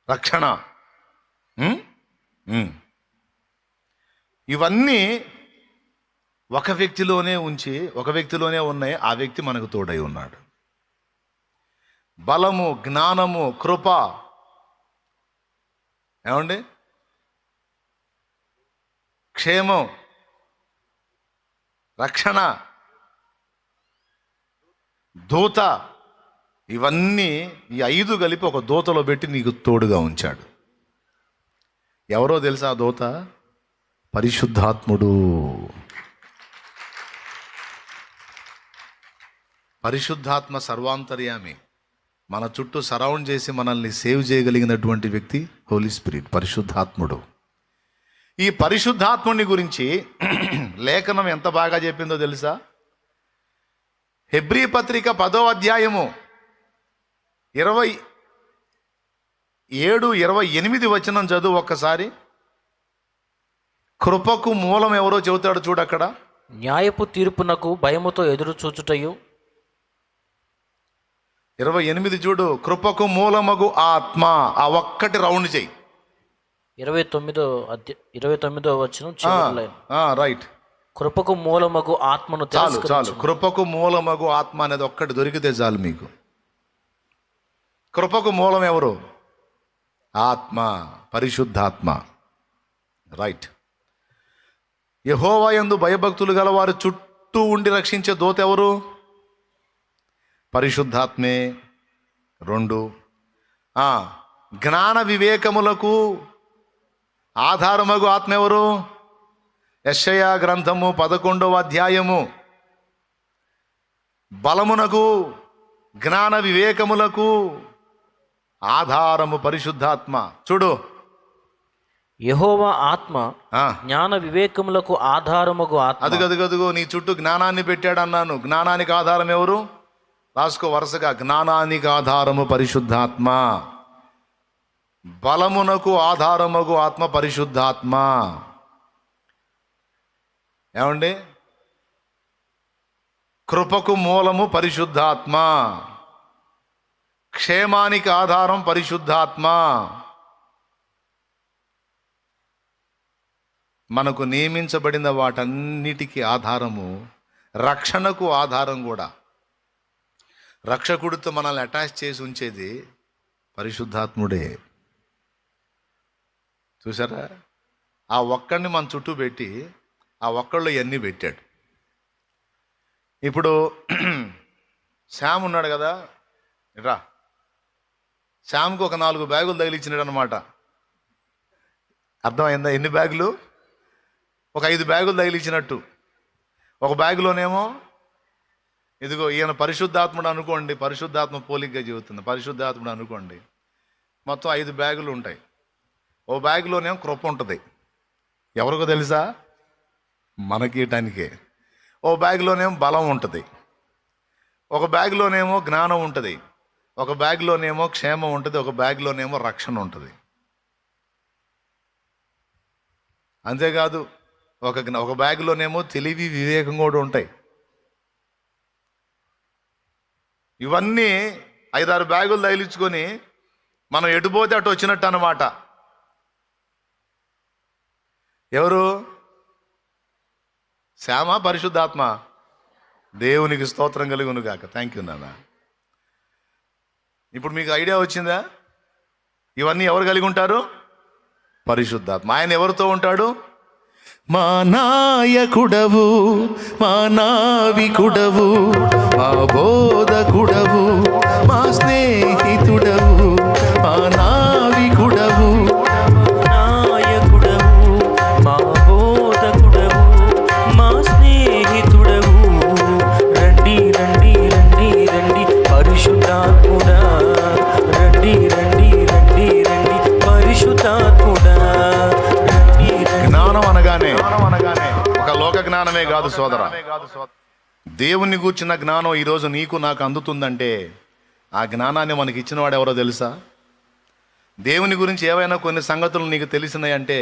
రక్షణ. ఉం? ఉం. ఇవన్నీ ఒక వ్యక్తిలోనే ఉన్నాయి. ఆ వ్యక్తి మనకు తోడై ఉన్నాడు. బలము, జ్ఞానము, కృప, ఏమండి, క్షేమం, రక్షణ, దూత, ఇవన్నీ ఈ 5 కలిపి ఒక దూతలో పెట్టి నీకు తోడుగా ఉంచాడు. ఎవరో తెలుసా ఆ దూత? పరిశుద్ధాత్ముడు. పరిశుద్ధాత్మ సర్వాంతర్యామి. మన చుట్టూ సరౌండ్ చేసి మనల్ని సేవ్ చేయగలిగినటువంటి వ్యక్తి హోలీ స్పిరిట్, పరిశుద్ధాత్ముడు. ఈ పరిశుద్ధాత్ముడిని గురించి లేఖనం ఎంత బాగా చెప్పిందో తెలుసా? హెబ్రీ పత్రిక 10వ అధ్యాయము 27-28 వచనం చదువు ఒక్కసారి. కృపకు మూలం ఎవరో చెబుతాడు చూడు అక్కడ. న్యాయపు తీర్పునకు భయముతో ఎదురు చూచుటయు. 28 చూడు. కృపకు మూలమగు ఆత్మ. ఆ ఒక్కటి రౌండ్ చెయ్యి. 29వ వచనం రైట్. కృపకు మూలమగు ఆత్మను చాలు. కృపకు మూలమగు ఆత్మ అనేది ఒక్కటి దొరికితే చాలు మీకు. కృపకు మూలం ఎవరు? ఆత్మ, పరిశుద్ధాత్మ. రైట్. యెహోవా యందు భయభక్తులు గల వారు చుట్టూ ఉండి రక్షించే దూత ఎవరు? పరిశుద్ధాత్మే. 2, జ్ఞాన వివేకములకు ఆధారమగు ఆత్మ ఎవరు? యెషయా గ్రంథము 11వ అధ్యాయము. బలమునకు, జ్ఞాన వివేకములకు ఆధారము పరిశుద్ధాత్మ. చూడు, యెహోవా ఆత్మ జ్ఞాన వివేకములకు ఆధారముగు ఆత్మ. అదుగదుగదుగో నీ చుట్టూ జ్ఞానాన్ని పెట్టాడు అన్నాను. జ్ఞానానికి ఆధారం ఎవరు? రాసుకో వరుసగా. జ్ఞానానికి ఆధారము పరిశుద్ధాత్మ. బలమునకు ఆధారముగు ఆత్మ పరిశుద్ధాత్మ. ఏమండి? కృపకు మూలము పరిశుద్ధాత్మ. క్షేమానికి ఆధారం పరిశుద్ధాత్మ. మనకు నియమించబడిన వాటన్నిటికీ ఆధారము, రక్షణకు ఆధారం కూడా. రక్షకుడితో మనల్ని అటాచ్ చేసి ఉంచేది పరిశుద్ధాత్ముడే. చూసారా? ఆ ఒక్కడిని మన చుట్టూ పెట్టి ఆ ఒక్కళ్ళు ఇవన్నీ పెట్టాడు. ఇప్పుడు శ్యామ్ ఉన్నాడు కదా, రా. శ్యామ్కి ఒక 4 బ్యాగులు తగిలిచ్చినాడు అనమాట. అర్థమైందా? ఎన్ని బ్యాగులు? ఒక 5 బ్యాగులు తగిలిచ్చినట్టు. ఒక బ్యాగులోనేమో ఇదిగో ఈయన పరిశుద్ధాత్ముడు అనుకోండి, పరిశుద్ధాత్మ పోలికగా చెబుతుంది. పరిశుద్ధాత్ముడు అనుకోండి, మొత్తం 5 బ్యాగులు ఉంటాయి. ఓ బ్యాగులోనేమో కృప ఉంటుంది. ఎవరికో తెలుసా? మనకీయటానికే. ఓ బ్యాగులోనేమో బలం ఉంటుంది. ఒక బ్యాగులోనేమో జ్ఞానం ఉంటుంది. ఒక బ్యాగులోనేమో క్షేమం ఉంటుంది. ఒక బ్యాగులోనేమో రక్షణ ఉంటుంది. అంతేకాదు, ఒక బ్యాగులోనేమో తెలివి, వివేకం కూడా ఉంటాయి. ఇవన్నీ 5-6 బ్యాగులు తగిలించుకొని మనం ఎటుపోతే అటు వచ్చినట్టు అన్నమాట. ఎవరు? శ్యామ, పరిశుద్ధాత్మ. దేవునికి స్తోత్రం కలుగును గాక. థ్యాంక్ యూ నాన్న. ఇప్పుడు మీకు ఐడియా వచ్చిందా? ఇవన్నీ ఎవరు కలిగి ఉంటారు? పరిశుద్ధాత్మ. ఆయన ఎవరితో ఉంటాడు? మా నాయకుడవు, మా నావికుడవు, మా బోధకుడవు, మా స్నేహితుడవు, మా నావికుడవు, నాయకుడవు, మా బోధకుడవు, మా స్నేహితుడవు. రండి రండి రండి రండి పరిశుద్ధాత్ముడా. రండి రండి రండి రండి పరిశుద్ధాత్ముడా. జ్ఞానం అనగానే ఒక లోక జ్ఞానమే కాదు సోదరా. దేవుణ్ణి గూర్చిన జ్ఞానం ఈరోజు నీకు నాకు అందుతుందంటే ఆ జ్ఞానాన్ని మనకి ఇచ్చిన వాడు ఎవరో తెలుసా? దేవుని గురించి ఏవైనా కొన్ని సంగతులు నీకు తెలిసినాయంటే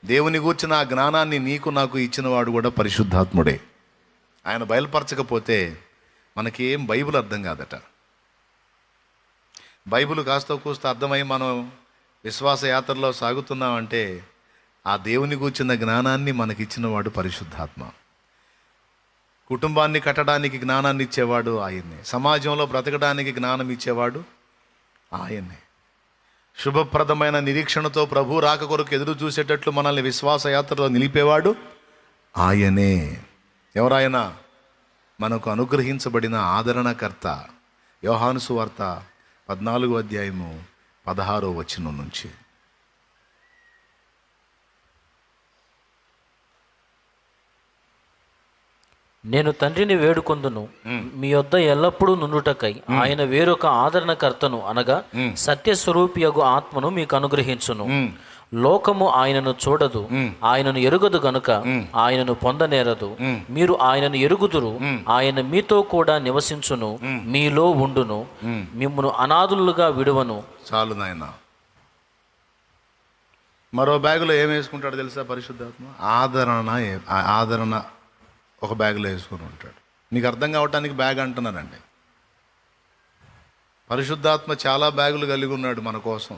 దేవుని గూర్చిన ఆ జ్ఞానాన్ని నీకు నాకు ఇచ్చినవాడు కూడా పరిశుద్ధాత్ముడే. ఆయన బయలుపరచకపోతే మనకేం బైబిల్ అర్థం కాదట. బైబిల్ కాస్త కూస్త అర్థమై మనం విశ్వాస యాత్రలో సాగుతున్నామంటే ఆ దేవుని గూర్చిన జ్ఞానాన్ని మనకిచ్చిన వాడు పరిశుద్ధాత్మ. కుటుంబాన్ని కట్టడానికి జ్ఞానాన్ని ఇచ్చేవాడు ఆయన్నే. సమాజంలో బ్రతకడానికి జ్ఞానం ఇచ్చేవాడు ఆయన్నే. శుభప్రదమైన నిరీక్షణతో ప్రభు రాక కొరకు ఎదురు చూసేటట్లు మనల్ని విశ్వాస యాత్రలో నిలిపేవాడు ఆయనే. ఎవరాయన? మనకు అనుగ్రహించబడిన ఆదరణకర్త. యోహాను సువార్త 14వ అధ్యాయము 16వ వచనం నుంచి. నేను తండ్రిని వేడుకొందును, మీ యొద్ద ఎల్లప్పుడూ నుండుటకై ఆయన వేరొక ఆదరణకర్తను అనగా సత్యస్వరూపియగు ఆత్మను మీకు అనుగ్రహించును. లోకము ఆయనను చూడదు, ఆయనను ఎరుగదు గనుక ఆయనను పొందనేరదు. మీరు ఆయనను ఎరుగుదురు, ఆయన మీతో కూడా నివసించును, మీలో ఉండును, మిమ్మును అనాథులుగా విడువను. చాలు నాయన. మరో బ్యాగులో ఏం వేసుకుంటాడు తెలుసా పరిశుద్ధాత్మ? ఆదరణ ఒక బ్యాగులో వేసుకొని ఉంటాడు. నీకు అర్థం కావటానికి బ్యాగ్ అంటున్నానండి. పరిశుద్ధాత్మ చాలా బ్యాగులు కలిగి ఉన్నాడు మన కోసం.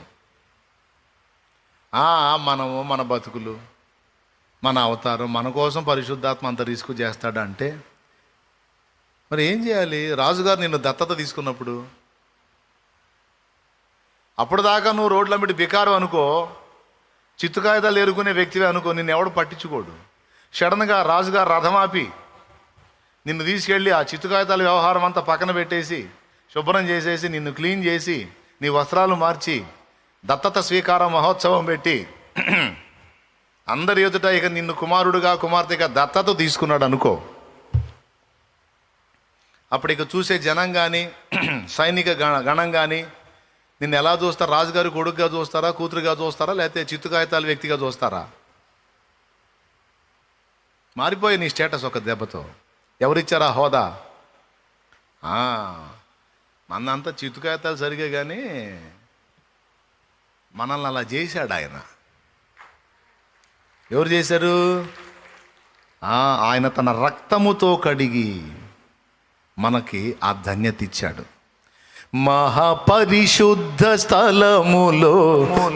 మనము, మన బతుకులు, మన అవతారం, మన కోసం పరిశుద్ధాత్మ అంత రిస్క్ చేస్తాడంటే మరి ఏం చేయాలి? రాజుగారు నిన్ను దత్తత తీసుకున్నప్పుడు అప్పటిదాకా నువ్వు రోడ్ల మీద బికారు అనుకో, చిత్తుకాయదాలు ఎరుకునే వ్యక్తివే అనుకో, నిన్ను ఎవడు పట్టించుకోడు. సడన్గా రాజుగారు రథమాపి నిన్ను తీసుకెళ్ళి ఆ చిత్తుకాయతాల వ్యవహారం అంతా పక్కన పెట్టేసి శుభ్రం చేసేసి నిన్ను క్లీన్ చేసి నీ వస్త్రాలు మార్చి దత్తత స్వీకార మహోత్సవం పెట్టి అందరి ఎదుట ఇక నిన్ను కుమారుడుగా కుమార్తెగా దత్తత తీసుకున్నాడు అనుకో. అప్పుడు ఇక చూసే జనం కానీ సైనిక గణం కానీ నిన్ను ఎలా చూస్తారా? రాజుగారి కొడుకుగా చూస్తారా, కూతురుగా చూస్తారా, లేకపోతే చిత్తుకాయతాల వ్యక్తిగా చూస్తారా? మారిపోయి నీ స్టేటస్ ఒక దెబ్బతో. ఎవరిచ్చారా హోదా? మనంతా చిత్తుకాయతాలు సరిగే కానీ మనల్ని అలా చేశాడు ఆయన. ఎవరు చేశారు? ఆయన తన రక్తముతో కడిగి మనకి ఆ ధన్యత ఇచ్చాడు. మహాపరిశుద్ధ స్థలములో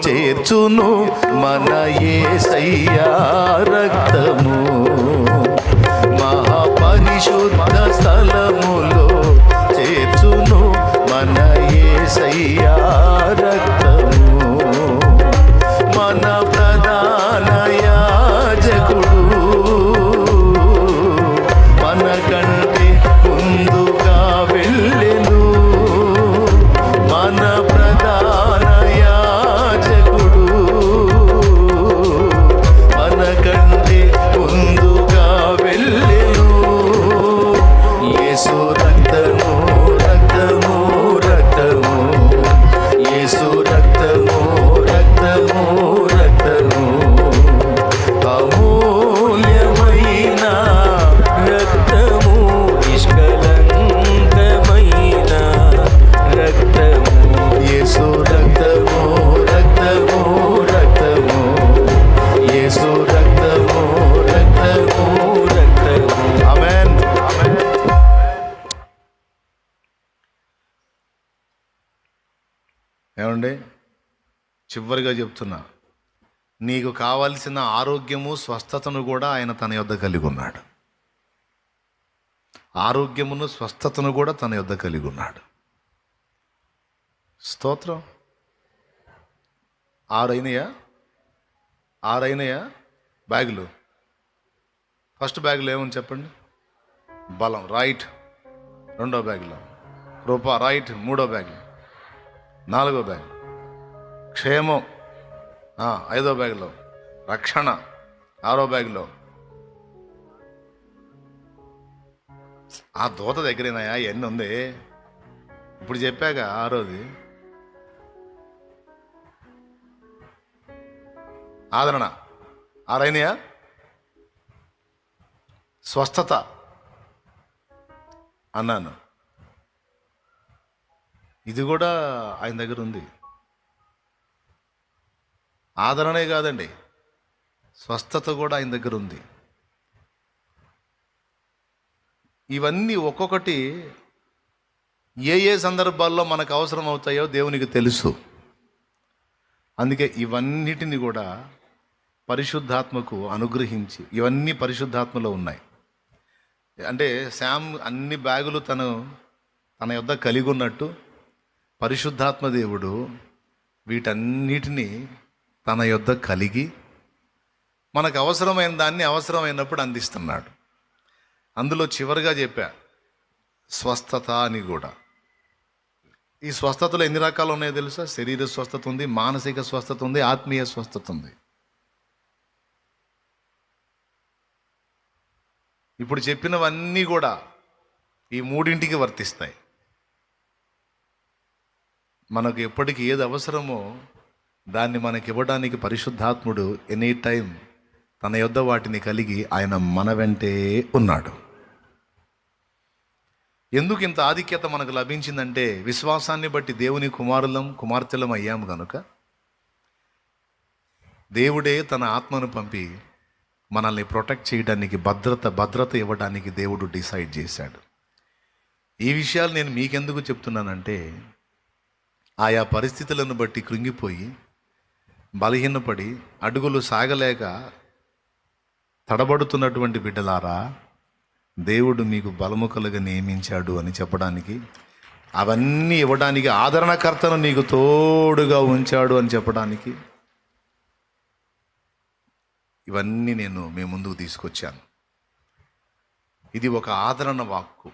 చేర్చును మన యేసయ్యా రక్తము. మహాపరిశుద్ధ స్థలములో చేర్చును మన యేసయ్యా రక్తము. మన ప్రధాన యాజకుడు మన కంటే ముందుగా వెళ్ళెను. మన ప్రధాన యాజకుడు మన కంటే ముందుగా వెళ్ళెను. యేసు రక్తము రక్తము రక్తము, యేసు రక్తము రక్తము రక్తము, అమూల్యమైన రక్తము, నిష్కలంకమైన రక్తము. యేసు రక్తము రక్తము రక్తము, యేసు రక్తము రక్తము రక్తము. ఆమేన్. ఏమండి, చివరిగా చెప్తున్నా, నీకు కావలసిన ఆరోగ్యము స్వస్థతను కూడా ఆయన తన యొద్ద కలిగి ఉన్నాడు. ఆరోగ్యమును స్వస్థతను కూడా తన యొద్ద కలిగి ఉన్నాడు. స్తోత్రం. 6 అయినాయా బ్యాగులు? ఫస్ట్ బ్యాగులో ఏమని చెప్పండి? బలం, రైట్. 2వ బ్యాగులో కృప, రైట్. 3వ బ్యాగులో, 4వ బ్యాగ్ క్షేమం, 5వ బ్యాగులో రక్షణ, 6వ బ్యాగులో ఆ దూత దగ్గరేనాయా ఎన్ని ఉంది? ఇప్పుడు చెప్పాక 6వది ఆదరణ. 6 అయినాయా? స్వస్థత అన్నాను, ఇది కూడా ఆయన దగ్గర ఉంది. ఆదరణే కాదండి, స్వస్థత కూడా ఆయన దగ్గర ఉంది. ఇవన్నీ ఒక్కొక్కటి ఏ ఏ సందర్భాల్లో మనకు అవసరం అవుతాయో దేవునికి తెలుసు. అందుకే ఇవన్నిటిని కూడా పరిశుద్ధాత్మకు అనుగ్రహించి, ఇవన్నీ పరిశుద్ధాత్మలో ఉన్నాయి. అంటే శామ్ అన్ని బ్యాగులు తన యొద్ద కలిగి ఉన్నట్టు పరిశుద్ధాత్మ దేవుడు వీటన్నిటినీ తన యొద్ద కలిగి మనకు అవసరమైన దాన్ని అవసరమైనప్పుడు అందిస్తున్నాడు. అందులో చివరిగా చెప్పా స్వస్థత అని కూడా. ఈ స్వస్థతలో ఎన్ని రకాలు ఉన్నాయో తెలుసా? శరీర స్వస్థత ఉంది, మానసిక స్వస్థత ఉంది, ఆత్మీయ స్వస్థత ఉంది. ఇప్పుడు చెప్పినవన్నీ కూడా ఈ మూడింటికి వర్తిస్తాయి. మనకు ఎప్పటికి ఏది అవసరమో దాన్ని మనకి ఇవ్వడానికి పరిశుద్ధాత్ముడు ఎనీ టైం తన యొద్ద వాటిని కలిగి ఆయన మన వెంటే ఉన్నాడు. ఎందుకు ఇంత ఆధిక్యత మనకు లభించిందంటే విశ్వాసాన్ని బట్టి దేవుని కుమార్తెలం అయ్యాము కనుక దేవుడే తన ఆత్మను పంపి మనల్ని ప్రొటెక్ట్ చేయడానికి, భద్రత ఇవ్వడానికి దేవుడు డిసైడ్ చేశాడు. ఈ విషయాలు నేను మీకెందుకు చెప్తున్నానంటే ఆయా పరిస్థితులను బట్టి కృంగిపోయి బలహీనపడి అడుగులు సాగలేక తడబడుతున్నటువంటి బిడ్డలారా, దేవుడు మీకు బలము కలుగా నియమించాడు అని చెప్పడానికి, అవన్నీ ఇవ్వడానికి, ఆదరణకర్తను నీకు తోడుగా ఉంచాడు అని చెప్పడానికి ఇవన్నీ నేను మీ ముందుకు తీసుకొచ్చాను. ఇది ఒక ఆదరణ వాక్కు.